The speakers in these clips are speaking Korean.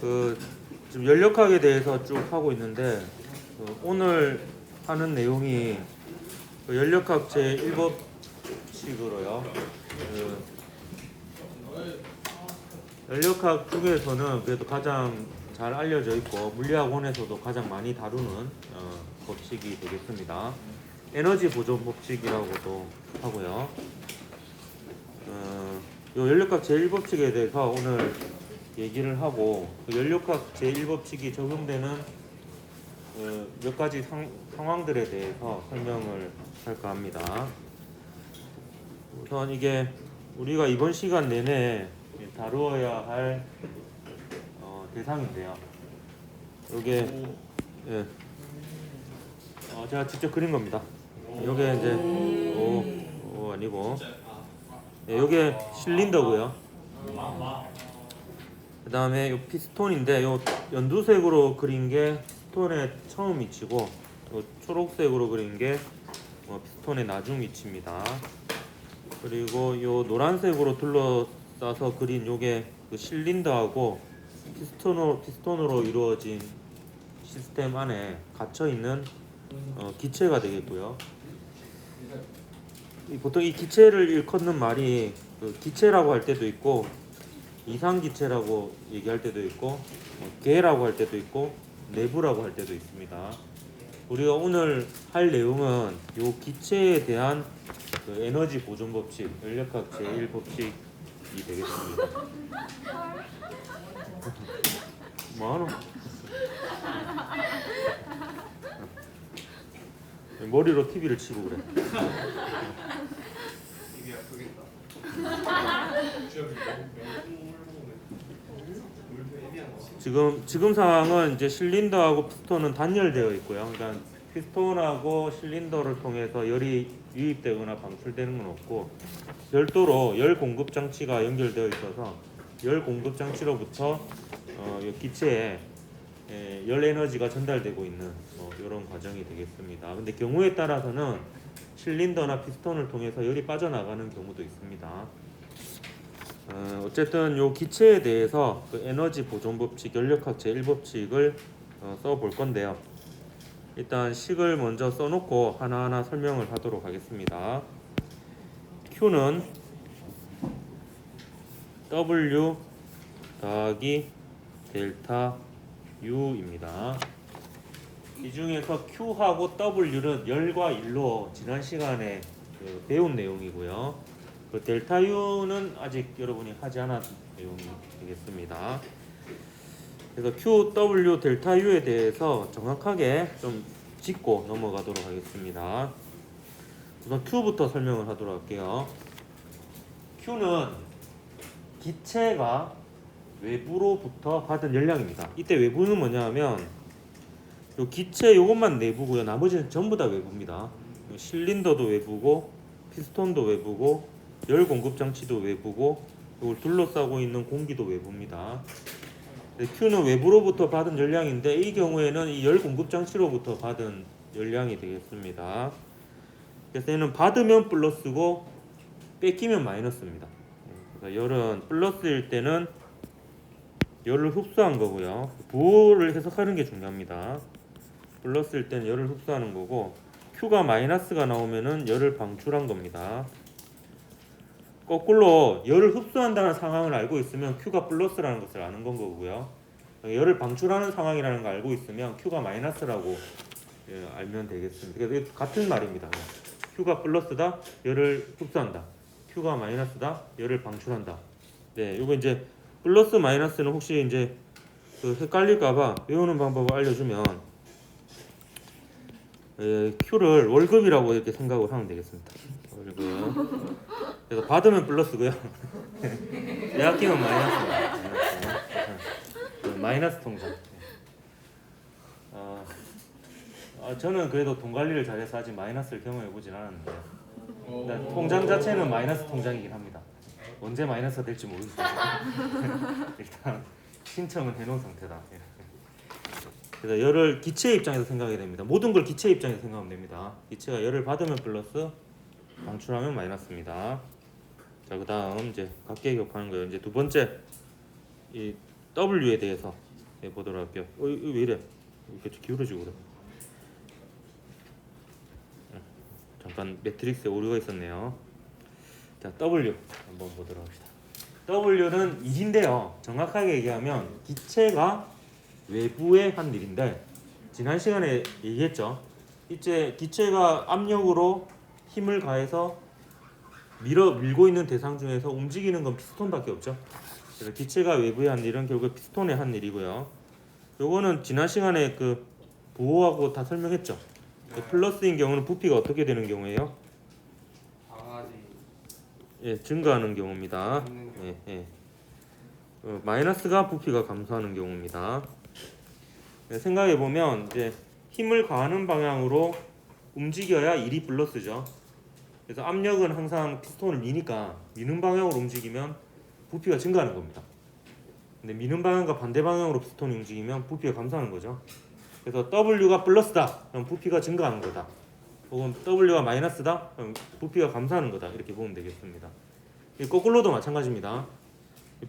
지금 연력학에 대해서 쭉 하고 있는데 오늘 하는 내용이 연력학 제1법칙으로요. 연력학 중에서는 그래도 가장 잘 알려져 있고 물리학원에서도 가장 많이 다루는 법칙이 되겠습니다. 에너지 보존 법칙이라고도 하고요. 요 연력학 제1법칙에 대해서 오늘 얘기를 하고 연력학 제1법칙이 적용되는 몇 가지 상황들에 대해서 설명을 할까 합니다. 우선 이게 우리가 이번 시간 내내 다루어야 할 대상인데요. 이게 제가 직접 그린 겁니다. 이게 이제 아니고 이게 실린더고요. 그 다음에 이 피스톤인데 요 연두색으로 그린 게 피스톤의 처음 위치고 요 초록색으로 그린 게 피스톤의 나중 위치입니다. 그리고 요 노란색으로 둘러싸서 그린 요게 그 실린더하고 피스톤으로 이루어진 시스템 안에 갇혀 있는 기체가 되겠고요. 보통 이 기체를 일컫는 말이 기체라고 할 때도 있고 이상기체라고 얘기할 때도 있고 계라고 할 때도 있고 내부라고 할 때도 있습니다. 우리가 오늘 할 내용은 이 기체에 대한 에너지 보존 법칙, 연력학 제1법칙이 되겠습니다. 뭐하노? 머리로 TV를 치고 그래. 이게 아프겠다. 지금 상황은 이제 실린더하고 피스톤은 단열되어 있고요. 그러니까 피스톤하고 실린더를 통해서 열이 유입되거나 방출되는 건 없고 별도로 열 공급 장치가 연결되어 있어서 열 공급 장치로부터 이 기체에 열 에너지가 전달되고 있는 이런 과정이 되겠습니다. 근데 경우에 따라서는 실린더나 피스톤을 통해서 열이 빠져나가는 경우도 있습니다. 어쨌든 요 기체에 대해서 그 에너지 보존 법칙, 연력학 제1법칙을 써볼 건데요. 일단 식을 먼저 써놓고 하나하나 설명을 하도록 하겠습니다. Q는 W 더하기 델타 U입니다. 이 중에서 Q하고 W는 열과 일로 지난 시간에 배운 내용이고요. 그 델타 U는 아직 여러분이 하지 않은 내용이 되겠습니다. 그래서 Q, W, 델타 U에 대해서 정확하게 좀 짚고 넘어가도록 하겠습니다. 우선 Q부터 설명을 하도록 할게요. Q는 기체가 외부로부터 받은 열량입니다. 이때 외부는 뭐냐면 요 기체 요것만 내부고요. 나머지는 전부 다 외부입니다. 실린더도 외부고 피스톤도 외부고 열 공급 장치도 외부고 이걸 둘러싸고 있는 공기도 외부입니다. Q는 외부로부터 받은 열량인데 이 경우에는 이 열 공급 장치로부터 받은 열량이 되겠습니다. 그래서 얘는 받으면 플러스고 뺏기면 마이너스입니다. 그러니까 열은 플러스일 때는 열을 흡수한 거고요. 부호를 해석하는 게 중요합니다. 플러스일 때는 열을 흡수하는 거고 Q가 마이너스가 나오면은 열을 방출한 겁니다. 거꾸로 열을 흡수한다는 상황을 알고 있으면 Q가 플러스라는 것을 아는 건 거고요. 열을 방출하는 상황이라는 걸 알고 있으면 Q가 마이너스라고 알면 되겠습니다. 그래서 같은 말입니다. Q가 플러스다, 열을 흡수한다. Q가 마이너스다, 열을 방출한다. 네, 이거 이제 플러스 마이너스는 혹시 이제 헷갈릴까봐 외우는 방법을 알려주면 Q를 월급이라고 이렇게 생각을 하면 되겠습니다. 월급. 그래서 받으면 플러스고요. 내학기면 마이너스입니다. 마이너스 통장. 저는 그래도 돈 관리를 잘해서 아직 마이너스를 경험해보진 않았는데 통장 자체는 마이너스 통장이긴 합니다. 언제 마이너스가 될지 모르겠어요. 일단 신청은 해놓은 상태다. 그래서 열을 기체 입장에서 생각해야 됩니다. 모든 걸 기체 입장에서 생각하면 됩니다. 기체가 열을 받으면 플러스, 방출하면 마이너스입니다. 자, 그 다음 이제 각계기업하는 거예요. 이제 두 번째 이 W에 대해서 보도록 할게요. 이거 왜 이래? 이렇게 기울어지고 그래. 잠깐 매트릭스에 오류가 있었네요. 자, W 한번 보도록 합시다. W는 일인데요. 정확하게 얘기하면 기체가 외부에 한 일인데, 지난 시간에 얘기했죠. 이제 기체가 압력으로 힘을 가해서 밀고 있는 대상 중에서 움직이는 건 피스톤밖에 없죠. 그래서 기체가 외부에 한 일은 결국 피스톤의 한 일이고요. 요거는 지난 시간에 그 보호하고 다 설명했죠. 그 플러스인 경우는 부피가 어떻게 되는 경우예요? 강아지 예, 증가하는 경우입니다. 있는 경우. 예. 마이너스가 부피가 감소하는 경우입니다. 생각해 보면 이제 힘을 가하는 방향으로 움직여야 일이 플러스죠. 그래서 압력은 항상 피스톤을 미니까 미는 방향으로 움직이면 부피가 증가하는 겁니다. 근데 미는 방향과 반대 방향으로 피스톤이 움직이면 부피가 감소하는 거죠. 그래서 W가 플러스다, 그럼 부피가 증가하는 거다. 혹은 W가 마이너스다, 그럼 부피가 감소하는 거다. 이렇게 보면 되겠습니다. 거꾸로도 마찬가지입니다.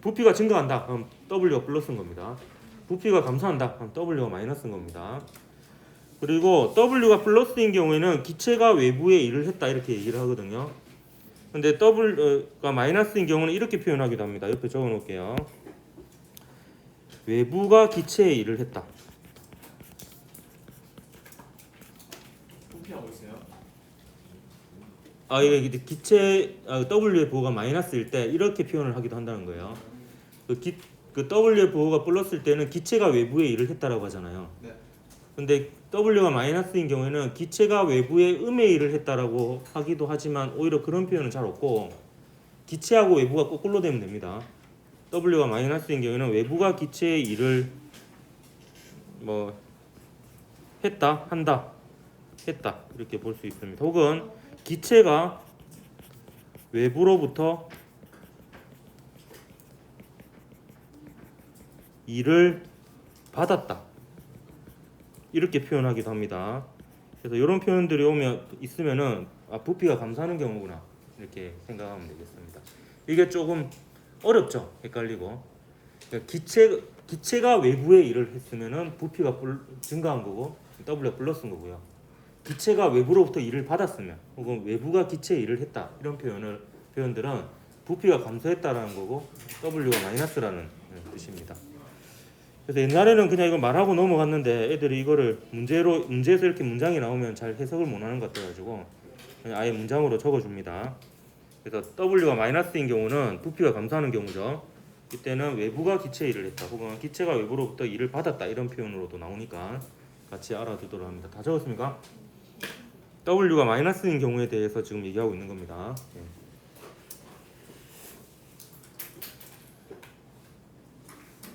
부피가 증가한다, 그럼 W가 플러스인 겁니다. 부피가 감소한다, 그럼 W가 마이너스인 겁니다. 그리고 W가 플러스인 경우에는 기체가 외부에 일을 했다, 이렇게 얘기를 하거든요. 근데 W가 마이너스인 경우는 이렇게 표현하기도 합니다. 옆에 적어 놓을게요. 외부가 기체에 일을 했다. 부피하고 있어요? 이게 기체 W의 부호가 마이너스일 때 이렇게 표현을 하기도 한다는 거예요. 그 W의 부호가 플러스일 때는 기체가 외부에 일을 했다라고 하잖아요. 네. 근데 W가 마이너스인 경우에는 기체가 외부에 음의 일을 했다라고 하기도 하지만 오히려 그런 표현은 잘 없고 기체하고 외부가 거꾸로 되면 됩니다. W가 마이너스인 경우에는 외부가 기체의 일을 뭐 했다, 한다, 했다 이렇게 볼 수 있습니다. 혹은 기체가 외부로부터 일을 받았다 이렇게 표현하기도 합니다. 그래서 이런 표현들이 있으면은 부피가 감소하는 경우구나 이렇게 생각하면 되겠습니다. 이게 조금 어렵죠, 헷갈리고. 그러니까 기체가 외부에 일을 했으면은 부피가 증가한 거고 W가 플러스인 거고요. 기체가 외부로부터 일을 받았으면 혹은 외부가 기체에 일을 했다 이런 표현들은 부피가 감소했다라는 거고 W가 마이너스라는 뜻입니다. 그래서 옛날에는 그냥 이거 말하고 넘어갔는데 애들이 이거를 문제에서 이렇게 문장이 나오면 잘 해석을 못하는 것 같아가지고 그냥 아예 문장으로 적어줍니다. 그래서 W가 마이너스인 경우는 부피가 감소하는 경우죠. 이때는 외부가 기체에 일을 했다 혹은 기체가 외부로부터 일을 받았다 이런 표현으로도 나오니까 같이 알아두도록 합니다. 다 적었습니까? W가 마이너스인 경우에 대해서 지금 얘기하고 있는 겁니다.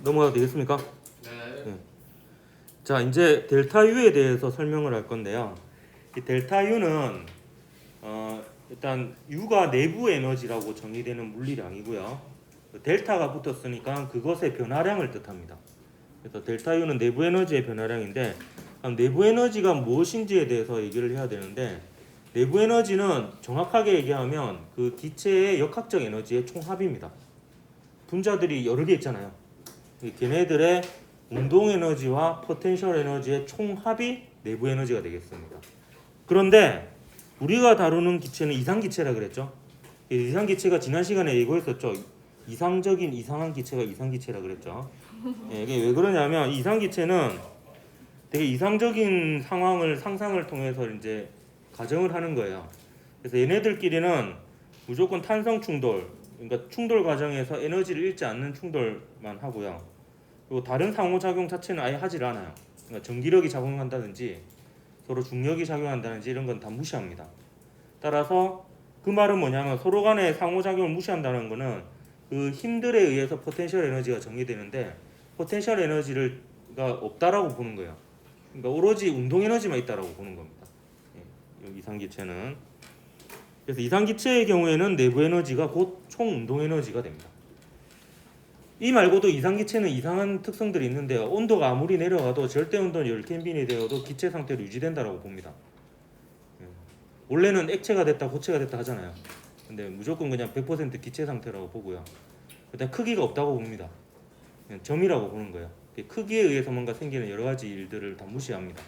넘어가도 되겠습니까? 네. 자, 이제 델타 U에 대해서 설명을 할 건데요. 이 델타 U는 일단 U가 내부 에너지라고 정의되는 물리량이고요. 델타가 붙었으니까 그것의 변화량을 뜻합니다. 그래서 델타 U는 내부 에너지의 변화량인데 내부 에너지가 무엇인지에 대해서 얘기를 해야 되는데 내부 에너지는 정확하게 얘기하면 그 기체의 역학적 에너지의 총합입니다. 분자들이 여러 개 있잖아요. 걔네들의 운동 에너지와 포텐셜 에너지의 총합이 내부 에너지가 되겠습니다. 그런데 우리가 다루는 기체는 이상 기체라 그랬죠. 이상 기체가 지난 시간에 얘기했었죠. 이상적인 이상한 기체가 이상 기체라 그랬죠. 이게 왜 그러냐면 이상 기체는 되게 이상적인 상상을 통해서 이제 가정을 하는 거예요. 그래서 얘네들끼리는 무조건 탄성 충돌, 그러니까 충돌 과정에서 에너지를 잃지 않는 충돌만 하고요. 그리고 다른 상호작용 자체는 아예 하질 않아요. 그러니까 전기력이 작용한다든지 서로 중력이 작용한다든지 이런 건 다 무시합니다. 따라서 그 말은 뭐냐면 서로 간의 상호작용을 무시한다는 거는 그 힘들에 의해서 포텐셜 에너지가 정의되는데 포텐셜 에너지가 없다라고 보는 거예요. 그러니까 오로지 운동 에너지만 있다라고 보는 겁니다. 이상기체는. 그래서 이상기체의 경우에는 내부 에너지가 곧 총 운동 에너지가 됩니다. 이 말고도 이상기체는 이상한 특성들이 있는데요. 온도가 아무리 내려가도 절대 온도는 10켈빈이 되어도 기체 상태로 유지된다라고 봅니다. 원래는 액체가 됐다 고체가 됐다 하잖아요. 근데 무조건 그냥 100% 기체 상태라고 보고요. 일단 크기가 없다고 봅니다. 그냥 점이라고 보는 거예요. 크기에 의해서 뭔가 생기는 여러 가지 일들을 다 무시합니다.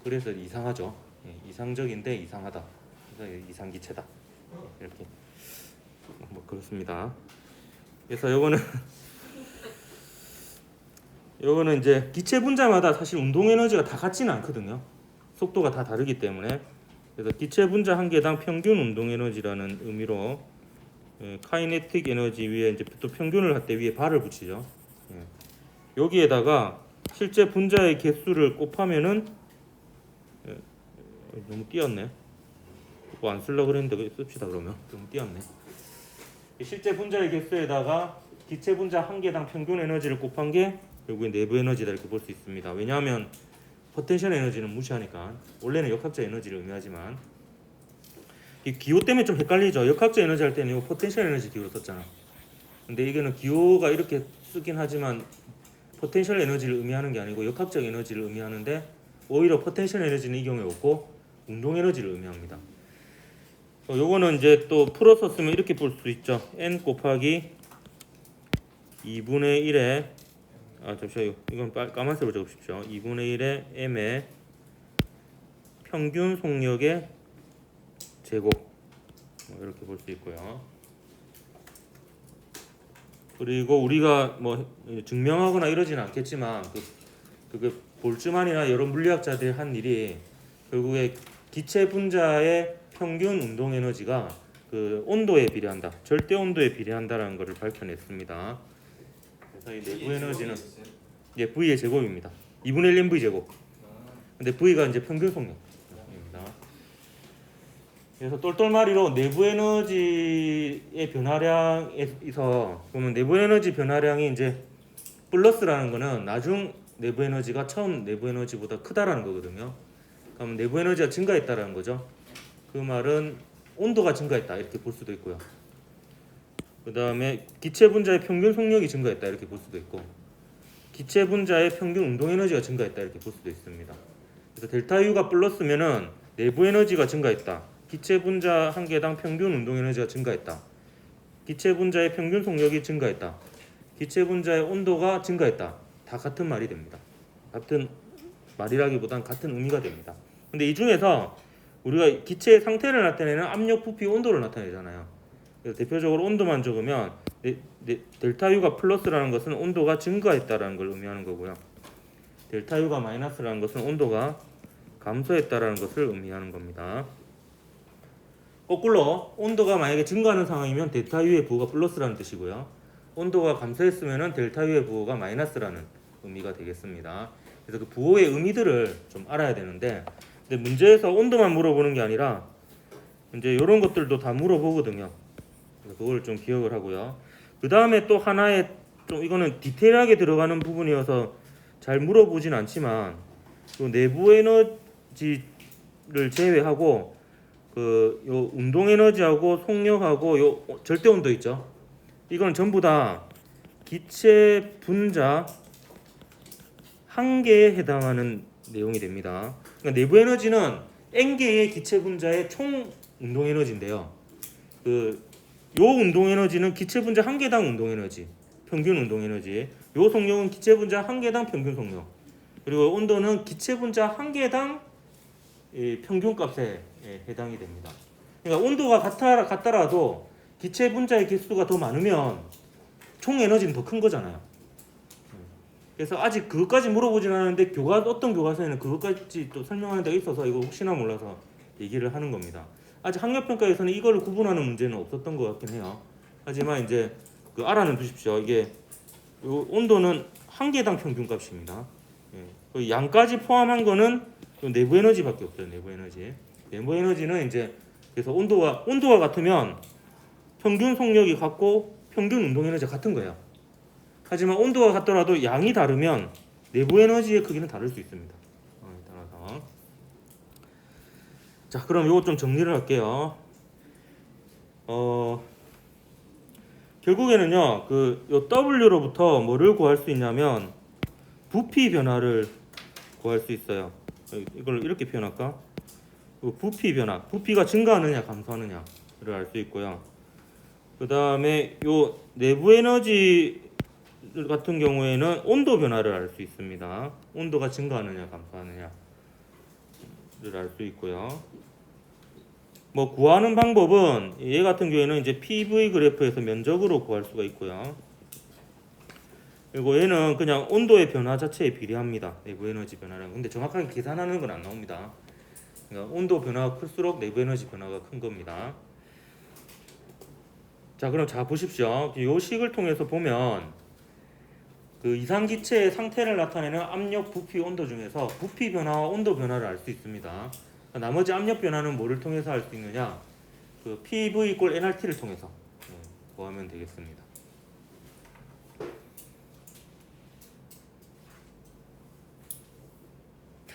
그래서 이상하죠. 이상적인데 이상하다. 그래서 이상기체다. 이렇게 뭐 그렇습니다. 그래서 요거는 이제 기체 분자마다 사실 운동 에너지가 다 같지는 않거든요. 속도가 다 다르기 때문에. 그래서 기체 분자 한 개당 평균 운동 에너지라는 의미로 카이네틱 에너지 위에 이제 또 평균을 할 때 위에 발을 붙이죠. 여기에다가 실제 분자의 개수를 곱하면은 너무 띄었네. 뭐 안 쓰려고 그랬는데 씁시다 그러면. 너무 띄었네. 실제 분자의 개수에다가 기체 분자 한 개당 평균 에너지를 곱한 게 결국에 내부 에너지다 이렇게 볼 수 있습니다. 왜냐하면 포텐셜 에너지는 무시하니까. 원래는 역학적 에너지를 의미하지만 이 기호 때문에 좀 헷갈리죠. 역학적 에너지 할 때는 이 포텐셜 에너지 기호로 썼잖아. 근데 이거는 기호가 이렇게 쓰긴 하지만 포텐셜 에너지를 의미하는 게 아니고 역학적 에너지를 의미하는데 오히려 포텐셜 에너지는 이 경우에 없고 운동 에너지를 의미합니다. 요거는 이제 또 풀어서 쓰면 이렇게 볼 수 있죠. n 곱하기 2분의 1에 잠시만요. 이건 까만색으로 적으십시오. 2분의 1의 m의 평균 속력의 제곱 이렇게 볼 수 있고요. 그리고 우리가 뭐 증명하거나 이러지는 않겠지만 그 볼츠만이나 여러 물리학자들이 한 일이 결국에 기체 분자의 평균 운동 에너지가 그 온도에 비례한다. 절대 온도에 비례한다라는 것을 밝혀냈습니다. 그래서 이 내부 에너지는 V의 제곱입니다. 2분의 1 mv 제곱. 근데 V가 이제 평균 속력입니다. 그래서 똘똘마리로 내부 에너지의 변화량에서 보면 내부 에너지 변화량이 이제 플러스라는 거는 나중 내부 에너지가 처음 내부 에너지보다 크다라는 거거든요. 그럼 내부 에너지가 증가했다라는 거죠. 그 말은 온도가 증가했다 이렇게 볼 수도 있고요. 그 다음에 기체 분자의 평균 속력이 증가했다 이렇게 볼 수도 있고, 기체 분자의 평균 운동 에너지가 증가했다 이렇게 볼 수도 있습니다. 그래서 델타 U가 플러스면은 내부 에너지가 증가했다. 기체 분자 한 개당 평균 운동 에너지가 증가했다. 기체 분자의 평균 속력이 증가했다. 기체 분자의 온도가 증가했다. 다 같은 말이 됩니다. 같은 말이라기보단 같은 의미가 됩니다. 근데 이 중에서 우리가 기체의 상태를 나타내는 압력, 부피, 온도를 나타내잖아요. 그래서 대표적으로 온도만 적으면 델타 U가 플러스라는 것은 온도가 증가했다라는 걸 의미하는 거고요. 델타 U가 마이너스라는 것은 온도가 감소했다라는 것을 의미하는 겁니다. 거꾸로 온도가 만약에 증가하는 상황이면 델타 U의 부호가 플러스라는 뜻이고요. 온도가 감소했으면 델타 U의 부호가 마이너스라는 의미가 되겠습니다. 그래서 그 부호의 의미들을 좀 알아야 되는데, 근데 문제에서 온도만 물어보는 게 아니라 이제 이런 것들도 다 물어보거든요. 그래서 그걸 좀 기억을 하고요. 그 다음에 또 하나의 좀 이거는 디테일하게 들어가는 부분이어서 잘 물어보진 않지만, 요 내부 에너지를 제외하고 요 운동 에너지하고 속력하고 요 절대 온도 있죠. 이거는 전부 다 기체 분자 한 개에 해당하는 내용이 됩니다. 그러니까 내부 에너지는 n 개의 기체 분자의 총 운동 에너지인데요. 요 운동 에너지는 기체 분자 한 개당 운동 에너지, 평균 운동 에너지. 요 속력은 기체 분자 한 개당 평균 속력. 그리고 온도는 기체 분자 한 개당 평균 값에 해당이 됩니다. 그러니까 온도가 같더라도 기체 분자의 개수가 더 많으면 총 에너지는 더 큰 거잖아요. 그래서 아직 그것까지 물어보진 않았는데 어떤 교과서에는 그것까지 또 설명하는 데가 있어서 이거 혹시나 몰라서 얘기를 하는 겁니다. 아직 학력평가에서는 이걸 구분하는 문제는 없었던 것 같긴 해요. 하지만 이제 알아는 두십시오. 이게 요 온도는 한 개당 평균 값입니다. 그 양까지 포함한 거는 내부 에너지밖에 없어요. 내부 에너지. 내부 에너지는 이제 그래서 온도가 같으면 평균 속력이 같고 평균 운동 에너지가 같은 거예요. 하지만 온도가 같더라도 양이 다르면 내부 에너지의 크기는 다를 수 있습니다. 따라서. 자, 그럼 이거 좀 정리를 할게요. 결국에는요, 요 W로부터 뭐를 구할 수 있냐면 부피 변화를 구할 수 있어요. 이걸 이렇게 표현할까? 부피 변화, 부피가 증가하느냐 감소하느냐를 알 수 있고요. 그 다음에 요 내부 에너지를 같은 경우에는 온도 변화를 알 수 있습니다. 온도가 증가하느냐 감소하느냐를 알 수 있고요. 뭐 구하는 방법은 얘 같은 경우에는 이제 PV 그래프에서 면적으로 구할 수가 있고요. 그리고 얘는 그냥 온도의 변화 자체에 비례합니다. 내부 에너지 변화랑. 근데 정확하게 계산하는 건 안 나옵니다. 그러니까 온도 변화가 클수록 내부 에너지 변화가 큰 겁니다. 자, 그럼 자 보십시오. 이 식을 통해서 보면 그 이상 기체의 상태를 나타내는 압력, 부피, 온도 중에서 부피 변화와 온도 변화를 알 수 있습니다. 나머지 압력 변화는 뭐를 통해서 알 수 있느냐? 그 PV 이꼴 nRT를 통해서 구하면 되겠습니다.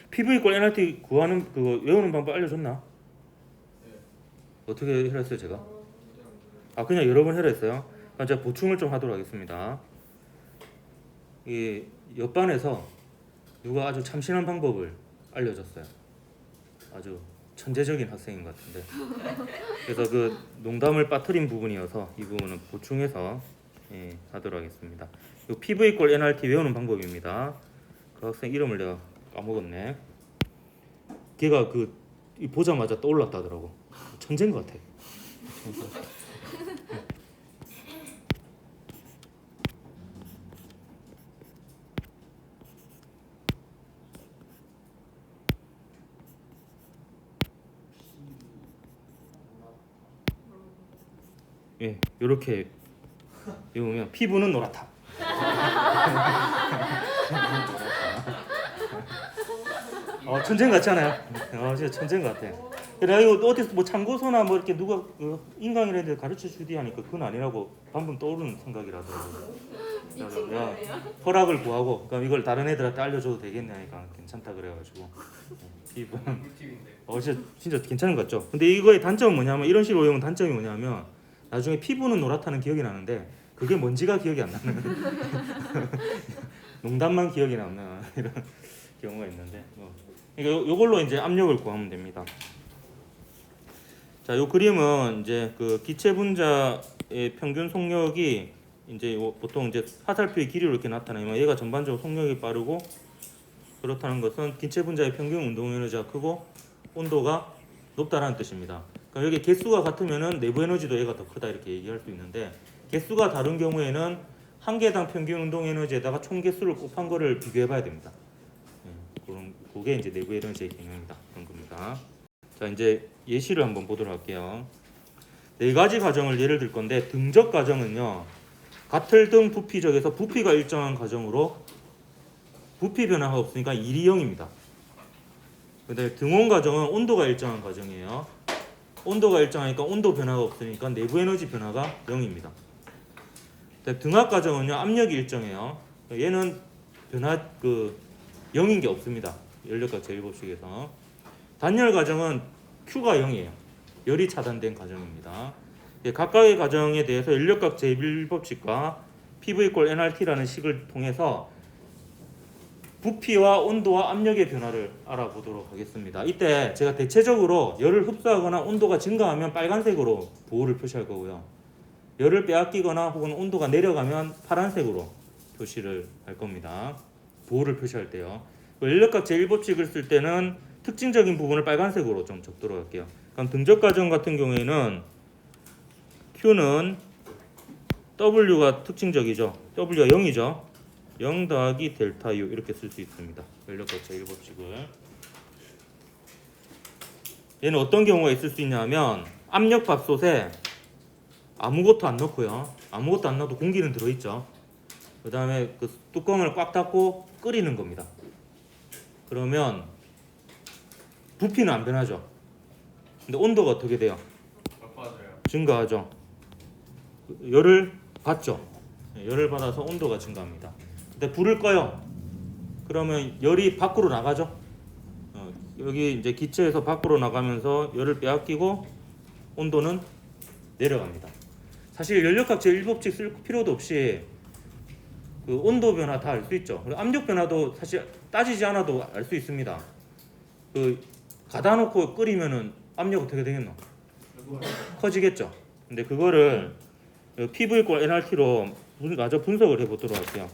PV 이꼴 nRT 구하는 그거 외우는 방법 알려줬나? 네. 어떻게 해라 했어요 제가? 아 그냥 여러 번 해라 했어요? 그럼 제가 보충을 좀 하도록 하겠습니다. 이 옆반에서 누가 아주 참신한 방법을 알려줬어요. 아주 천재적인 학생인 것 같은데. 그래서 그 농담을 빠뜨린 부분이어서 이 부분은 보충해서 하도록 하겠습니다. 이 PV 이꼴 nRT 외우는 방법입니다. 그 학생 이름을 내가 까먹었네. 걔가 그 보자마자 떠올랐다더라고. 천재인 것 같아. 예, 이렇게 외우면 피부는 노랗다. 천재인 것 같지 않아요? 진짜 천재인 것 같아. 그래 이거 어디서 뭐 참고서나 뭐 이렇게 누가 인강이라 애들 가르쳐 주디 하니까 그건 아니라고 방금 떠오르는 생각이라서 야, 허락을 구하고 그럼 이걸 다른 애들한테 알려줘도 되겠네 하니까 괜찮다 그래가지고 피부 진짜 괜찮은 것 같죠? 근데 이거의 단점은 뭐냐면 이런 식으로 외우면 단점이 뭐냐면 나중에 피부는 노랗다는 기억이 나는데 그게 뭔지가 기억이 안 나는 농담만 기억이 남는 이런 경우가 있는데 그러니까 요걸로 이제 압력을 구하면 됩니다. 자, 요 그림은 이제 그 기체 분자의 평균 속력이 이제 보통 이제 화살표의 길이로 이렇게 나타나면 얘가 전반적으로 속력이 빠르고 그렇다는 것은 기체 분자의 평균 운동 에너지가 크고 온도가 높다라는 뜻입니다. 그러니까 여기 개수가 같으면은 내부 에너지도 얘가 더 크다 이렇게 얘기할 수 있는데 개수가 다른 경우에는 한 개당 평균 운동 에너지에다가 총 개수를 곱한 거를 비교해 봐야 됩니다. 그럼 그게 이제 내부 에너지의 개념입니다. 그런 겁니다. 자, 이제 예시를 한번 보도록 할게요. 네 가지 가정을 예를 들 건데 등적 가정은요. 같을 등 부피적에서 부피가 일정한 가정으로 부피 변화가 없으니까 1이 0입니다. 근데 등온 가정은 온도가 일정한 가정이에요. 온도가 일정하니까 온도 변화가 없으니까 내부 에너지 변화가 0입니다. 등압 가정은요. 압력이 일정해요. 얘는 변화 0인 게 없습니다. 연력각 제1법칙에서. 단열 가정은 Q가 0이에요. 열이 차단된 가정입니다. 각각의 가정에 대해서 연력각 제1법칙과 PV 이꼴 nRT라는 식을 통해서 부피와 온도와 압력의 변화를 알아보도록 하겠습니다. 이때 제가 대체적으로 열을 흡수하거나 온도가 증가하면 빨간색으로 보호를 표시할 거고요. 열을 빼앗기거나 혹은 온도가 내려가면 파란색으로 표시를 할 겁니다. 보호를 표시할 때요. 연력각 제1법칙을 쓸 때는 특징적인 부분을 빨간색으로 좀 적도록 할게요. 그럼 등적 가정 같은 경우에는 Q는 W가 특징적이죠. W가 0이죠. 0 더하기 델타 U 이렇게 쓸 수 있습니다. 연력각 제1법칙을. 얘는 어떤 경우가 있을 수 있냐면 압력밥솥에 아무것도 안 넣고요. 아무것도 안 넣어도 공기는 들어있죠. 그 다음에 그 뚜껑을 꽉 닫고 끓이는 겁니다. 그러면 부피는 안 변하죠. 근데 온도가 어떻게 돼요? 증가하죠. 열을 받죠. 열을 받아서 온도가 증가합니다. 근데 불을 꺼요. 그러면 열이 밖으로 나가죠. 여기 이제 기체에서 밖으로 나가면서 열을 빼앗기고 온도는 내려갑니다. 사실 연력각 제1법칙 쓸 필요도 없이 그 온도 변화 다 알 수 있죠. 그리고 압력 변화도 사실 따지지 않아도 알 수 있습니다. 그 가다 놓고 끓이면은 압력 어떻게 되겠노? 커지겠죠. 근데 그거를 PV 이꼴 nRT로 마저 분석을 해보도록 할게요.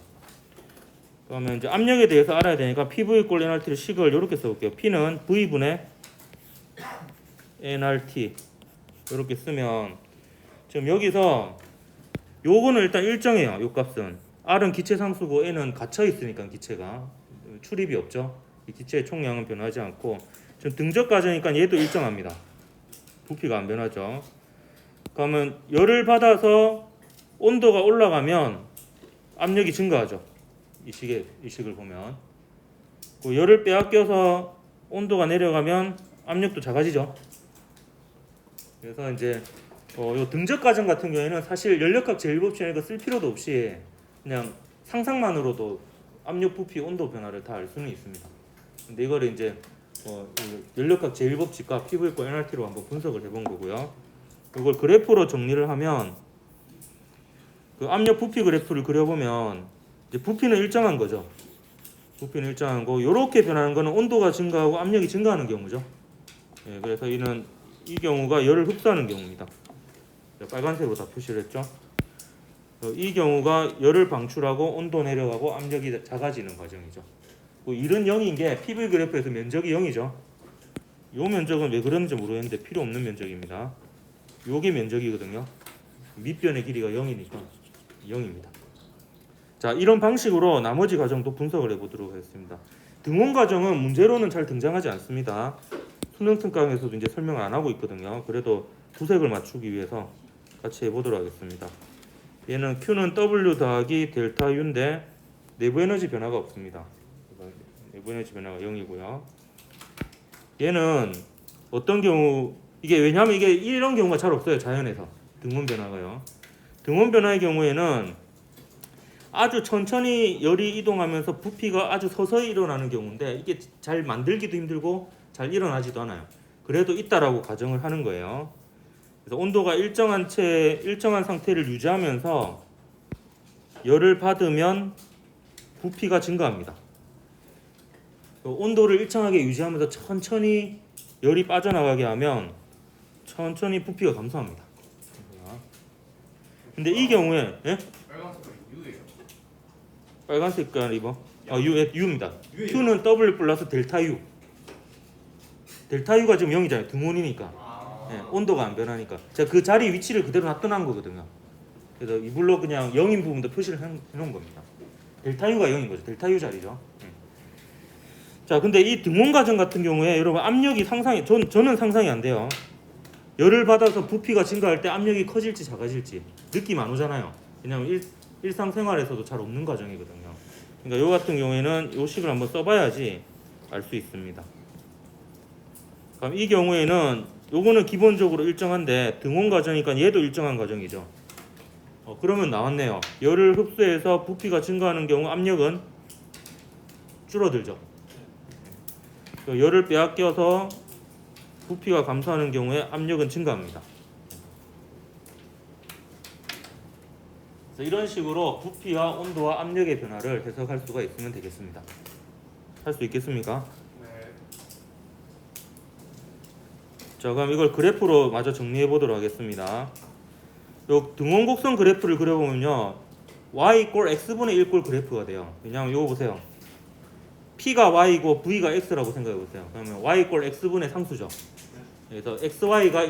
그러면 이제 압력에 대해서 알아야 되니까 PV 꼴 nRT를 식을 이렇게 써볼게요. P는 V분의 nRT 이렇게 쓰면 지금 여기서 요거는 일단 일정해요. 요 값은 R은 기체 상수고 N은 갇혀 있으니까 기체가 출입이 없죠. 이 기체의 총량은 변하지 않고 지금 등적 과정이니까 얘도 일정합니다. 부피가 안 변하죠. 그러면 열을 받아서 온도가 올라가면 압력이 증가하죠. 이 식을 보면 그 열을 빼앗겨서 온도가 내려가면 압력도 작아지죠. 그래서 이제 요 등적 과정 같은 경우에는 사실 연력학 제1법칙이니까 쓸 필요도 없이 그냥 상상만으로도 압력, 부피, 온도 변화를 다 알 수는 있습니다. 근데 이거를 이제 연력학 제1법칙과 PV과 nRT로 한번 분석을 해본 거고요. 이걸 그래프로 정리를 하면 그 압력, 부피 그래프를 그려보면 이제 부피는 일정한 거죠. 부피는 일정한 거. 이렇게 변하는 거는 온도가 증가하고 압력이 증가하는 경우죠. 예, 그래서 이 경우가 열을 흡수하는 경우입니다. 빨간색으로 다 표시를 했죠. 이 경우가 열을 방출하고 온도 내려가고 압력이 작아지는 과정이죠. 이런 0인 게 PV 그래프에서 면적이 0이죠. 요 면적은 왜 그런지 모르겠는데 필요 없는 면적입니다. 요게 면적이거든요. 밑변의 길이가 0이니까 0입니다. 자, 이런 방식으로 나머지 과정도 분석을 해보도록 하겠습니다. 등원 과정은 문제로는 잘 등장하지 않습니다. 수능 특강에서도 이제 설명을 안 하고 있거든요. 그래도 구색을 맞추기 위해서 같이 해보도록 하겠습니다. 얘는 Q는 W 더하기 델타 U인데 내부 에너지 변화가 없습니다. 내부 에너지 변화가 0이고요. 얘는 어떤 경우 왜냐하면 이게 이런 경우가 잘 없어요. 자연에서 등원 변화가요. 등원 변화의 경우에는 아주 천천히 열이 이동하면서 부피가 아주 서서히 일어나는 경우인데 이게 잘 만들기도 힘들고 잘 일어나지도 않아요. 그래도 있다라고 가정을 하는 거예요. 그래서 온도가 일정한 상태를 유지하면서 열을 받으면 부피가 증가합니다. 온도를 일정하게 유지하면서 천천히 열이 빠져나가게 하면 천천히 부피가 감소합니다. 근데 이 경우에 빨간 색깔이 U예요. 빨간 색깔이 U입니다. Q는 W 플러스 델타 U. 델타 U가 지금 0이잖아요. 등온이니까. 예, 온도가 안 변하니까. 제가 그 자리 위치를 그대로 놔둬놓은 거거든요. 그래서 이불로 그냥 0인 부분도 표시를 해놓은 겁니다. 델타 U가 0인 거죠. 델타 U 자리죠. 자, 근데 이 등온 과정 같은 경우에 여러분 압력이 저는 상상이 안 돼요. 열을 받아서 부피가 증가할 때 압력이 커질지 작아질지 느낌 안 오잖아요. 왜냐하면 일상생활에서도 잘 없는 과정이거든요. 그러니까 요 같은 경우에는 요 식을 한번 써봐야지 알 수 있습니다. 그럼 이 경우에는 요거는 기본적으로 일정한데 등온 과정이니까 얘도 일정한 과정이죠. 그러면 나왔네요. 열을 흡수해서 부피가 증가하는 경우 압력은 줄어들죠. 열을 빼앗겨서 부피가 감소하는 경우에 압력은 증가합니다. 그래서 이런 식으로 부피와 온도와 압력의 변화를 해석할 수가 있으면 되겠습니다. 할 수 있겠습니까? 네. 자, 그럼 이걸 그래프로 마저 정리해 보도록 하겠습니다. 요 등원 곡선 그래프를 그려보면요, y 이꼴 x분의 1꼴 그래프가 돼요. 왜냐하면 이거 보세요. P가 Y고 V가 X라고 생각해 보세요. 그러면 Y 이꼴 X분의 상수죠. 그래서 XY가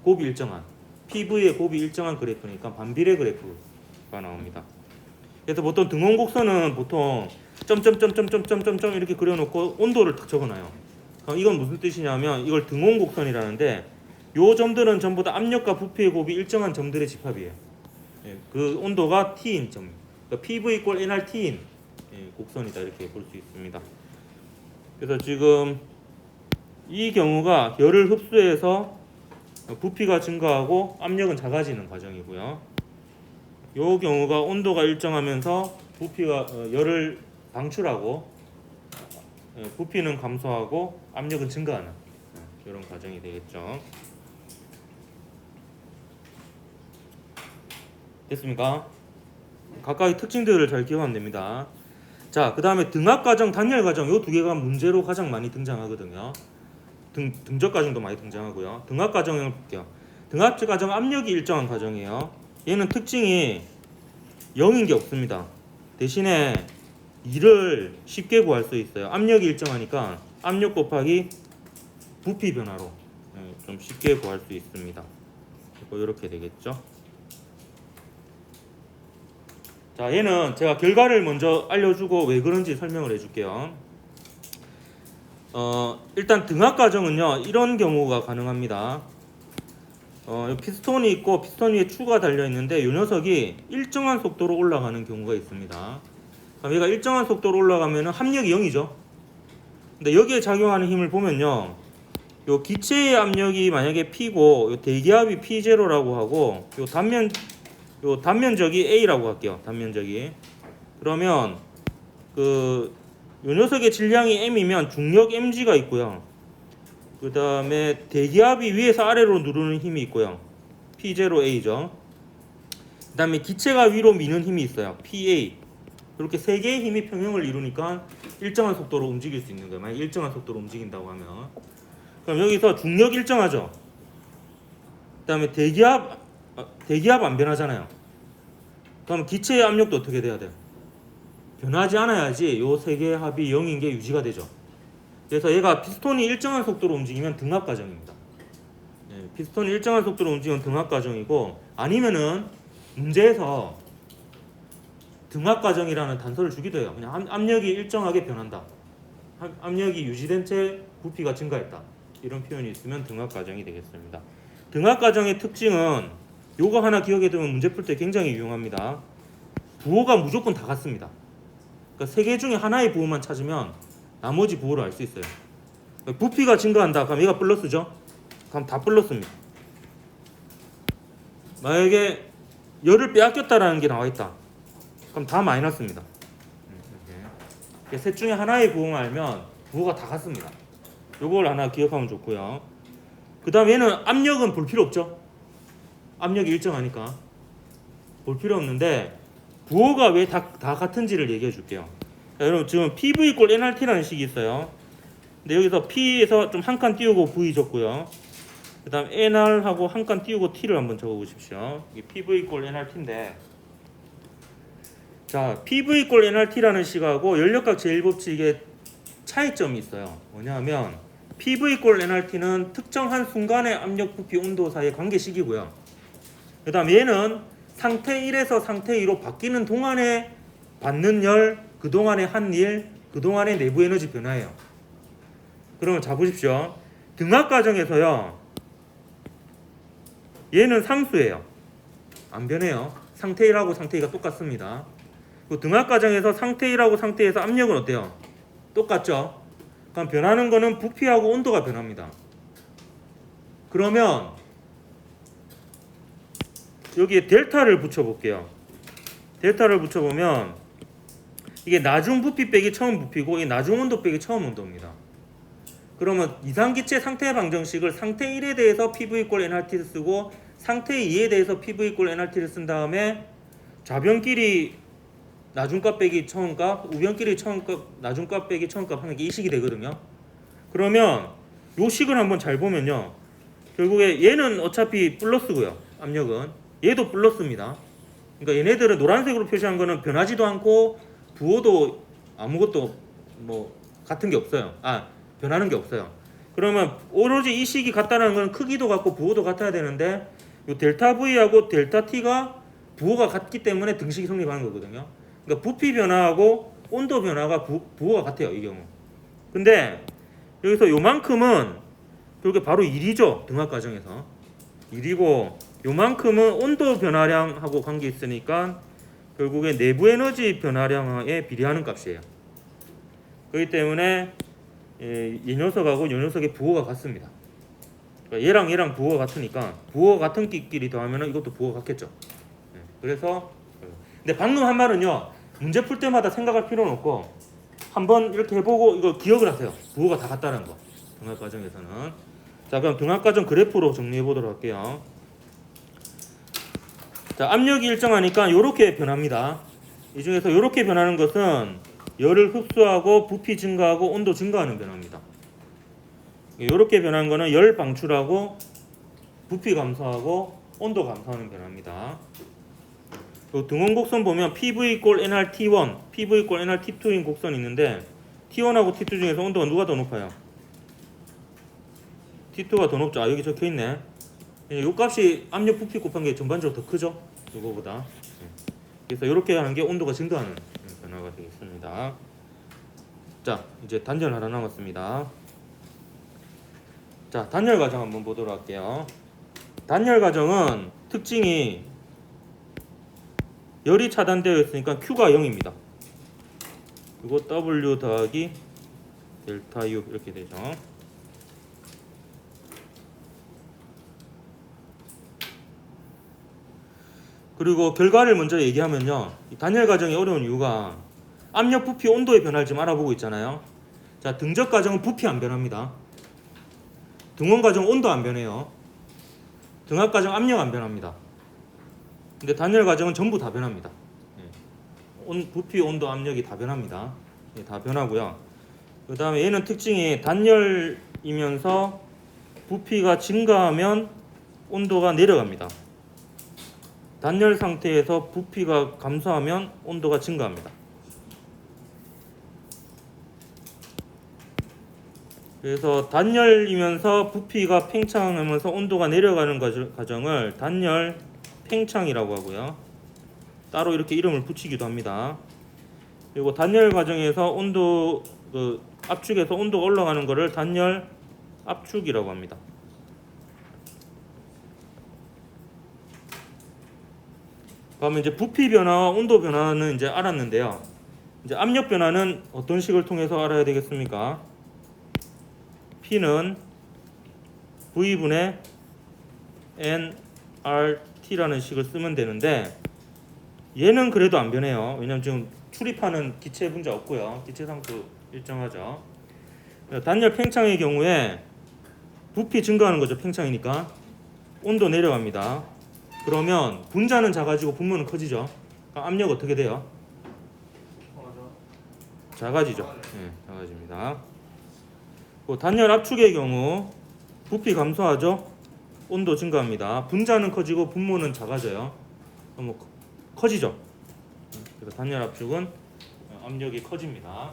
곱이 일정한, PV의 곱이 일정한 그래프니까 반비례 그래프가 나옵니다. 그래서 보통 등원 곡선은 보통 점점점점점점점 이렇게 그려놓고 온도를 딱 적어놔요. 그럼 이건 무슨 뜻이냐면 이걸 등원 곡선이라는데 요 점들은 전부 다 압력과 부피의 곱이 일정한 점들의 집합이에요. 그 온도가 T인 점, 그러니까 PV 이꼴 nRT인 곡선이다 이렇게 볼 수 있습니다. 그래서 지금 이 경우가 열을 흡수해서 부피가 증가하고 압력은 작아지는 과정이고요. 이 경우가 온도가 일정하면서 부피가 열을 방출하고 부피는 감소하고 압력은 증가하는 이런 과정이 되겠죠. 됐습니까? 각각의 특징들을 잘 기억하면 됩니다. 자, 그 다음에 등압 과정, 단열 과정 요 두 개가 문제로 가장 많이 등장하거든요. 등적 과정도 많이 등장하고요. 등압 과정을 볼게요. 등압 과정 압력이 일정한 과정이에요. 얘는 특징이 0인 게 없습니다. 대신에 2를 쉽게 구할 수 있어요. 압력이 일정하니까 압력 곱하기 부피 변화로 좀 쉽게 구할 수 있습니다. 이렇게 되겠죠. 자, 얘는 제가 결과를 먼저 알려주고 왜 그런지 설명을 해줄게요. 일단 등압 과정은요, 이런 경우가 가능합니다. 피스톤이 있고 피스톤 위에 추가 달려 있는데 이 녀석이 일정한 속도로 올라가는 경우가 있습니다. 그럼 얘가 일정한 속도로 올라가면 합력이 0이죠. 근데 여기에 작용하는 힘을 보면요, 요 기체의 압력이 만약에 P고 요 대기압이 P0라고 하고 요 단면적이 A라고 할게요. 단면적이. 그러면 요 녀석의 질량이 M이면 중력 mg가 있고요. 그 다음에 대기압이 위에서 아래로 누르는 힘이 있고요. P0A죠. 그 다음에 기체가 위로 미는 힘이 있어요. PA. 이렇게 세 개의 힘이 평형을 이루니까 일정한 속도로 움직일 수 있는 거예요. 만약 일정한 속도로 움직인다고 하면. 그럼 여기서 중력 일정하죠. 그 다음에 대기압 안 변하잖아요. 그럼 기체의 압력도 어떻게 돼야 돼요? 변하지 않아야지 요 세 개의 합이 0인 게 유지가 되죠. 그래서 얘가 피스톤이 일정한 속도로 움직이면 등압 과정입니다. 피스톤이 일정한 속도로 움직이면 등압 과정이고, 아니면은 문제에서 등압 과정이라는 단서를 주기도 해요. 그냥 압력이 일정하게 변한다. 압력이 유지된 채 부피가 증가했다. 이런 표현이 있으면 등압 과정이 되겠습니다. 등압 과정의 특징은 요거 하나 기억해 두면 문제 풀 때 굉장히 유용합니다. 부호가 무조건 다 같습니다. 그러니까 세 개 중에 하나의 부호만 찾으면 나머지 부호를 알 수 있어요. 부피가 증가한다. 그럼 얘가 플러스죠? 그럼 다 플러스입니다. 만약에 열을 빼앗겼다라는 게 나와 있다. 그럼 다 마이너스입니다. 이렇게. 셋 중에 하나의 부호만 알면 부호가 다 같습니다. 요걸 하나 기억하면 좋고요. 그 다음에 얘는 압력은 볼 필요 없죠. 압력이 일정하니까 볼 필요 없는데 부호가 왜 다 같은지를 얘기해 줄게요. 자, 여러분 지금 PV 이꼴 nRT라는 식이 있어요. 근데 여기서 P에서 좀 한 칸 띄우고 V 적고요. 그 다음 nR하고 한 칸 띄우고 T를 한번 적어 보십시오. 이게 PV 이꼴 nRT인데, 자, PV 이꼴 nRT라는 식하고 연력학 제1법칙의 차이점이 있어요. 뭐냐면 PV 이꼴 nRT는 특정한 순간의 압력, 부피, 온도 사이의 관계식이고요. 그 다음 얘는 상태 1에서 상태 2로 바뀌는 동안에 받는 열, 그동안의 한 일, 그동안의 내부 에너지 변화예요. 그러면 자 보십시오. 등압 과정에서요, 얘는 상수예요. 안 변해요. 상태 1하고 상태 2가 똑같습니다. 그 등압 과정에서 상태 1하고 상태 2에서 압력은 어때요? 똑같죠? 그럼 변하는 거는 부피하고 온도가 변합니다. 그러면 여기에 델타를 붙여볼게요. 델타를 붙여보면 이게 나중 부피 빼기 처음 부피고 이 나중 온도 빼기 처음 온도입니다. 그러면 이상기체 상태 방정식을 상태 1에 대해서 PV 이꼴 nRT를 쓰고 상태 2에 대해서 PV 이꼴 nRT를 쓴 다음에 좌변끼리 나중값 빼기 처음값, 우변끼리 처음값, 나중값 빼기 처음값 하는 게 이 식이 되거든요. 그러면 요 식을 한번 잘 보면요, 결국에 얘는 어차피 플러스고요. 압력은 얘도 플러스입니다. 그러니까 얘네들은 노란색으로 표시한 거는 변하지도 않고 부호도 아무것도 뭐 같은 게 없어요. 변하는 게 없어요. 그러면 오로지 이 식이 같다는 건 크기도 같고 부호도 같아야 되는데 요 델타 V하고 델타 T가 부호가 같기 때문에 등식이 성립하는 거거든요. 그러니까 부피 변화하고 온도 변화가 부호가 같아요, 이 경우. 근데 여기서 요만큼은 결국에 바로 1이죠. 등압 과정에서 1이고, 요만큼은 온도 변화량하고 관계 있으니까 결국에 내부 에너지 변화량에 비례하는 값이에요. 그렇기 때문에 이 녀석하고 이 녀석의 부호가 같습니다. 그러니까 얘랑 부호가 같으니까 부호가 같은 끼리 더하면 이것도 부호가 같겠죠. 그래서 근데 방금 한 말은요, 문제 풀 때마다 생각할 필요는 없고 한번 이렇게 해보고 이거 기억을 하세요. 부호가 다 같다는 거. 등압 과정에서는. 자, 그럼 등압 과정 그래프로 정리해 보도록 할게요. 자, 압력이 일정하니까 이렇게 변합니다. 이 중에서 이렇게 변하는 것은 열을 흡수하고 부피 증가하고 온도 증가하는 변화입니다. 이렇게 변한 거는 열 방출하고 부피 감소하고 온도 감소하는 변화입니다. 요 등원 곡선 보면 PV 꼴 nRT1, PV 꼴 nRT2인 곡선이 있는데 T1하고 T2 중에서 온도가 누가 더 높아요? T2가 더 높죠. 아, 여기 적혀 있네. 요 값이 압력 부피 곱한 게 전반적으로 더 크죠? 이거보다. 그래서 이렇게 하는 게 온도가 증가하는 변화가 되겠습니다. 자, 이제 단열 하나 남았습니다. 자, 단열 과정 한번 보도록 할게요. 단열 과정은 특징이 열이 차단되어 있으니까 Q가 0입니다. 그리고 W 더하기 델타 U 이렇게 되죠. 그리고 결과를 먼저 얘기하면요. 이 단열 과정이 어려운 이유가 압력, 부피, 온도의 변화를 지금 알아보고 있잖아요. 자, 등적 과정은 부피 안 변합니다. 등원 과정 온도 안 변해요. 등압 과정 압력 안 변합니다. 근데 단열 과정은 전부 다 변합니다. 부피, 온도, 압력이 다 변합니다. 다 변하고요. 그 다음에 얘는 특징이 단열이면서 부피가 증가하면 온도가 내려갑니다. 단열 상태에서 부피가 감소하면 온도가 증가합니다. 그래서 단열이면서 부피가 팽창하면서 온도가 내려가는 과정을 단열 팽창이라고 하고요. 따로 이렇게 이름을 붙이기도 합니다. 그리고 단열 과정에서 온도 압축에서 온도가 올라가는 것을 단열 압축이라고 합니다. 그러면 이제 부피 변화와 온도 변화는 이제 알았는데요. 이제 압력 변화는 어떤 식을 통해서 알아야 되겠습니까? P는 V분의 nRT라는 식을 쓰면 되는데 얘는 그래도 안 변해요. 왜냐면 지금 출입하는 기체 분자 없고요. 기체 상수 일정하죠. 단열 팽창의 경우에 부피 증가하는 거죠. 팽창이니까 온도 내려갑니다. 그러면 분자는 작아지고 분모는 커지죠. 그럼 압력 어떻게 돼요? 작아지죠. 네, 작아집니다. 단열 압축의 경우 부피 감소하죠. 온도 증가합니다. 분자는 커지고 분모는 작아져요. 그럼 커지죠. 그래서 단열 압축은 압력이 커집니다.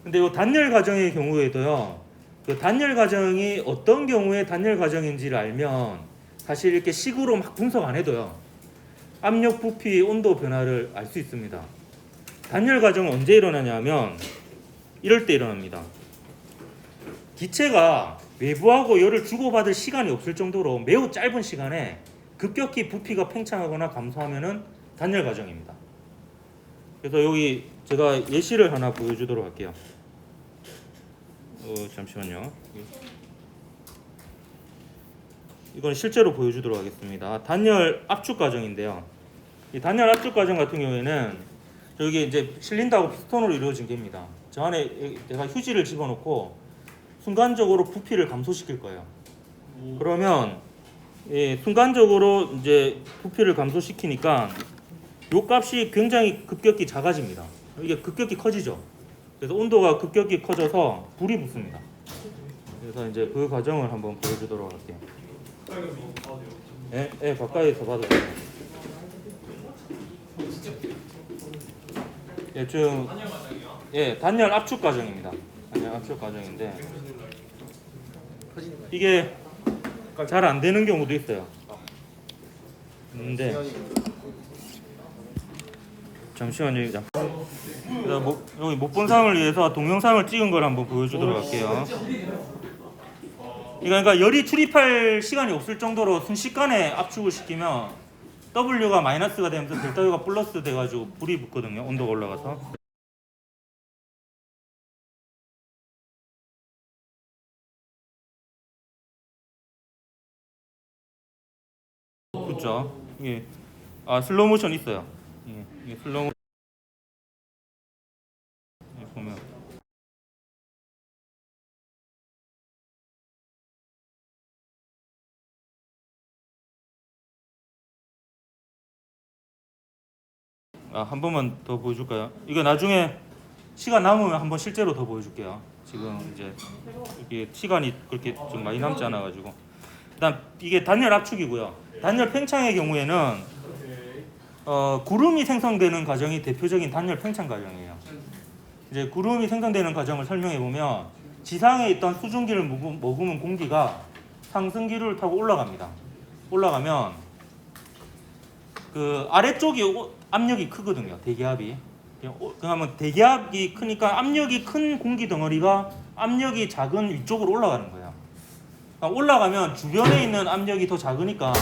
근데 이 단열 과정의 경우에도요. 그 단열 과정이 어떤 경우에 단열 과정인지를 알면 사실 이렇게 식으로 막 분석 안 해도요. 압력, 부피, 온도 변화를 알 수 있습니다. 단열 과정은 언제 일어나냐면 이럴 때 일어납니다. 기체가 외부하고 열을 주고받을 시간이 없을 정도로 매우 짧은 시간에 급격히 부피가 팽창하거나 감소하면은 단열 과정입니다. 그래서 여기 제가 예시를 하나 보여주도록 할게요. 잠시만요. 이건 실제로 보여주도록 하겠습니다. 단열 압축 과정인데요. 이 단열 압축 과정 같은 경우에는 여기 이제 실린더하고 피스톤으로 이루어진 겁니다. 저 안에 내가 휴지를 집어넣고 순간적으로 부피를 감소시킬 거예요. 그러면 순간적으로 이제 부피를 감소시키니까 요 값이 굉장히 급격히 작아집니다. 이게 급격히 커지죠. 그래서 온도가 급격히 커져서 불이 붙습니다. 그래서 이제 그 과정을 한번 보여주도록 할게요. 예, 가까이서 봐도 돼요. 예, 지금 단열 압축 과정입니다. 단열 압축 과정인데 이게 잘 안 되는 경우도 있어요. 근데 잠시만요. 여기 못 본 사람을 위해서 동영상을 찍은 걸 한번 보여주도록 할게요. 그러니까 열이 출입할 시간이 없을 정도로 순식간에 압축을 시키면 W가 마이너스가 되면서 델타 U가 플러스 돼가지고 불이 붙거든요. 온도가 올라가서. 그렇죠. 이게 슬로우 모션 있어요. 이게 슬로우 보면 한 번만 더 보여줄까요? 이거 나중에 시간 남으면 한번 실제로 더 보여줄게요. 지금 이제 이게 시간이 그렇게 좀 많이 남지 않아가지고 일단 이게 단열 압축이고요. 단열 팽창의 경우에는 구름이 생성되는 과정이 대표적인 단열 팽창 과정이에요. 이제 구름이 생성되는 과정을 설명해 보면 지상에 있던 수증기를 머금은 공기가 상승기류를 타고 올라갑니다. 올라가면 그 아래쪽이 압력이 크거든요. 대기압이. 그러면 대기압이 크니까 압력이 큰 공기 덩어리가 압력이 작은 위쪽으로 올라가는 거예요. 그러니까 올라가면 주변에 있는 압력이 더 작으니까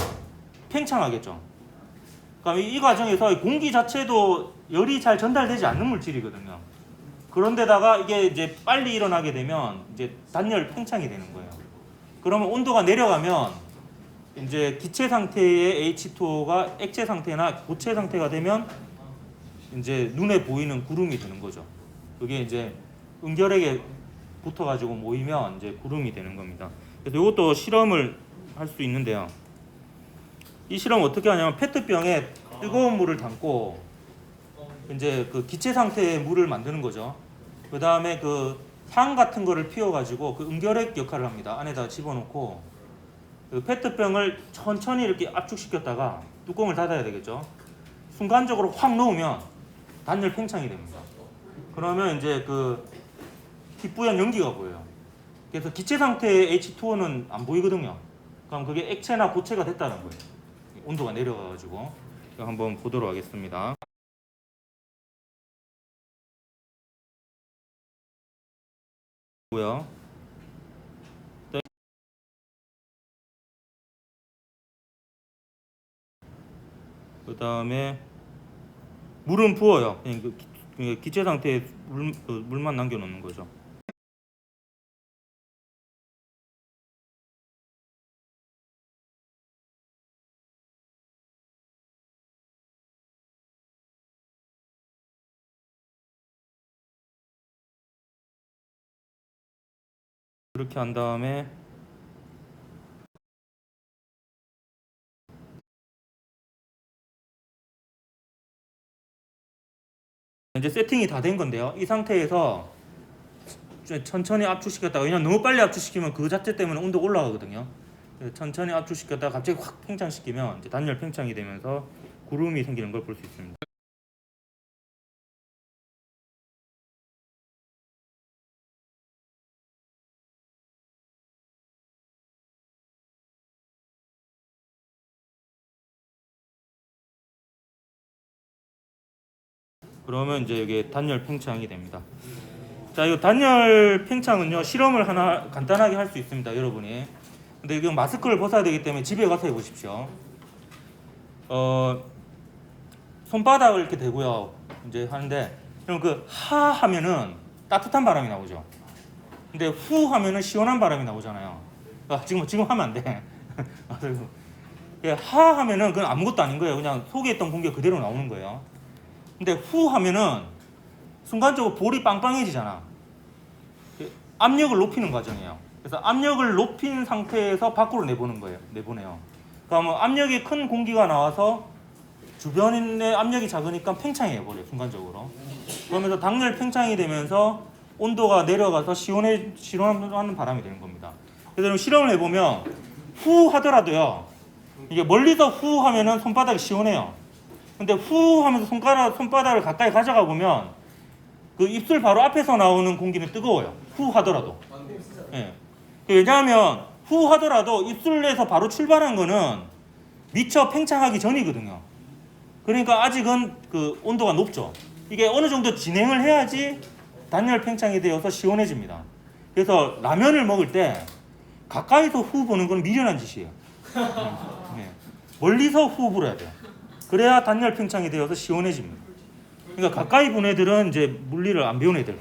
팽창하겠죠. 그러니까 이 과정에서 공기 자체도 열이 잘 전달되지 않는 물질이거든요. 그런데다가 이게 이제 빨리 일어나게 되면 이제 단열 팽창이 되는 거예요. 그러면 온도가 내려가면 이제 기체 상태의 H2O가 액체 상태나 고체 상태가 되면 이제 눈에 보이는 구름이 되는 거죠. 그게 이제 은결핵에 붙어가지고 모이면 이제 구름이 되는 겁니다. 그래서 이것도 실험을 할 수 있는데요. 이 실험 어떻게 하냐면 페트병에 뜨거운 물을 담고 이제 그 기체 상태의 물을 만드는 거죠. 그 다음에 그 향 같은 거를 피워가지고 그 은결핵 역할을 합니다. 안에다 집어넣고 그 페트병을 천천히 이렇게 압축시켰다가 뚜껑을 닫아야 되겠죠. 순간적으로 확 넣으면 단열 팽창이 됩니다. 그러면 이제 그 희뿌연 연기가 보여요. 그래서 기체 상태의 H2O는 안 보이거든요. 그럼 그게 액체나 고체가 됐다는 거예요. 온도가 내려가가지고 한번 보도록 하겠습니다. 고요. 그 다음에 물은 부어요. 그냥 그 기체 상태에 물만 남겨놓는 거죠. 그렇게 한 다음에 이제 세팅이 다 된 건데요. 이 상태에서 천천히 압축시켰다가, 왜냐면 너무 빨리 압축시키면 그 자체 때문에 온도가 올라가거든요. 그래서 천천히 압축시켰다가 갑자기 확 팽창시키면 이제 단열 팽창이 되면서 구름이 생기는 걸 볼 수 있습니다. 그러면 이제 이게 단열 팽창이 됩니다. 자, 이 단열 팽창은요, 실험을 하나 간단하게 할 수 있습니다, 여러분이. 근데 이거 마스크를 벗어야 되기 때문에 집에 가서 해보십시오. 손바닥을 이렇게 대고요, 이제 하는데, 그럼 그 하 하면은 따뜻한 바람이 나오죠. 근데 후 하면은 시원한 바람이 나오잖아요. 지금 하면 안 돼. 하 하면은 그건 아무것도 아닌 거예요. 그냥 속에 있던 공기가 그대로 나오는 거예요. 근데 후 하면은 순간적으로 볼이 빵빵해지잖아. 압력을 높이는 과정이에요. 그래서 압력을 높인 상태에서 밖으로 내보내요. 그러면 압력이 큰 공기가 나와서 주변의 압력이 작으니까 팽창해 버려요, 순간적으로. 그러면서 단열 팽창이 되면서 온도가 내려가서 시원한 바람이 되는 겁니다. 그래서 실험을 해보면 후 하더라도요, 이게 멀리서 후 하면은 손바닥이 시원해요. 근데 후 하면서 손바닥을 가까이 가져가 보면 그 입술 바로 앞에서 나오는 공기는 뜨거워요. 후 하더라도. 예. 왜냐하면 후 하더라도 입술에서 바로 출발한 거는 미처 팽창하기 전이거든요. 그러니까 아직은 그 온도가 높죠. 이게 어느 정도 진행을 해야지 단열 팽창이 되어서 시원해집니다. 그래서 라면을 먹을 때 가까이서 후 부는 건 미련한 짓이에요. 예. 멀리서 후 불어야 돼요. 그래야 단열 팽창이 되어서 시원해집니다. 그러니까 가까이 분 애들은 이제 물리를 안 배운 애들,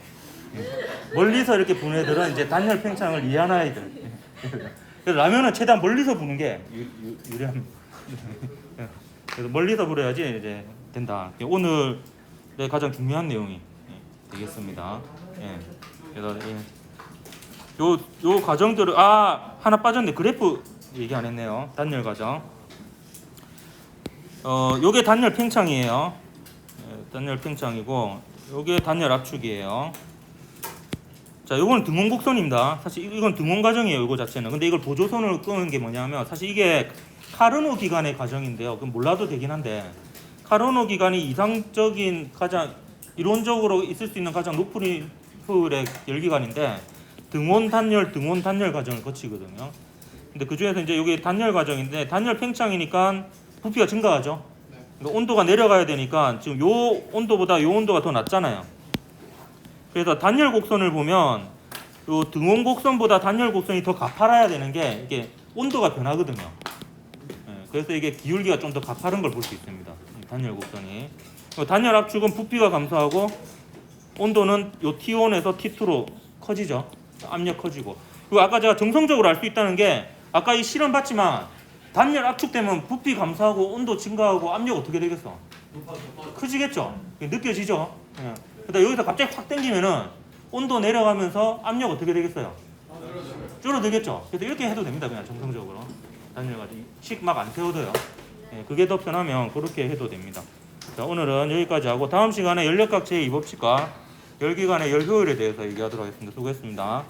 멀리서 이렇게 분 애들은 이제 단열 팽창을 이해하는 아이들. 그래서 라면은 최대한 멀리서 부는 게 유리합니다. 그래서 멀리서 불어야지 이제 된다. 오늘 가장 중요한 내용이 되겠습니다. 예. 그래서 요 과정들을 하나 빠졌네. 그래프 얘기 안 했네요. 단열 과정. 요게 단열 팽창이에요. 단열 팽창이고 요게 단열 압축이에요. 자, 요거는 등원 곡선입니다. 사실 이건 등원 과정이에요, 요거 자체는. 근데 이걸 보조선으로 끄는 게 뭐냐면, 사실 이게 카르노 기간의 과정인데요. 그건 몰라도 되긴 한데, 카르노 기간이 이상적인 가장 이론적으로 있을 수 있는 가장 높은 효율의 열기관인데 등온 단열 과정을 거치거든요. 근데 그 중에서 이제 여기 단열 과정인데 단열 팽창이니까 부피가 증가하죠. 네. 그러니까 온도가 내려가야 되니까 지금 요 온도보다 요 온도가 더 낮잖아요. 그래서 단열 곡선을 보면 요 등온 곡선보다 단열 곡선이 더 가파라야 되는 게 이게 온도가 변하거든요. 예, 그래서 이게 기울기가 좀 더 가파른 걸 볼 수 있습니다. 단열 곡선이. 단열 압축은 부피가 감소하고 온도는 요 T1에서 T2로 커지죠. 압력 커지고. 그리고 아까 제가 정성적으로 알 수 있다는 게 아까 이 실험 봤지만 단열 압축되면 부피 감소하고 온도 증가하고 압력 어떻게 되겠어? 커지겠죠. 느껴지죠. 예. 그러다 여기서 갑자기 확 당기면은 온도 내려가면서 압력 어떻게 되겠어요? 줄어들겠죠. 그래서 이렇게 해도 됩니다. 그냥 정성적으로 단열 가지고 식 막 안 세워도요. 예, 그게 더 편하면 그렇게 해도 됩니다. 자, 오늘은 여기까지 하고 다음 시간에 열역각 제2법칙과 열기관의 열효율에 대해서 얘기하도록 하겠습니다. 수고했습니다.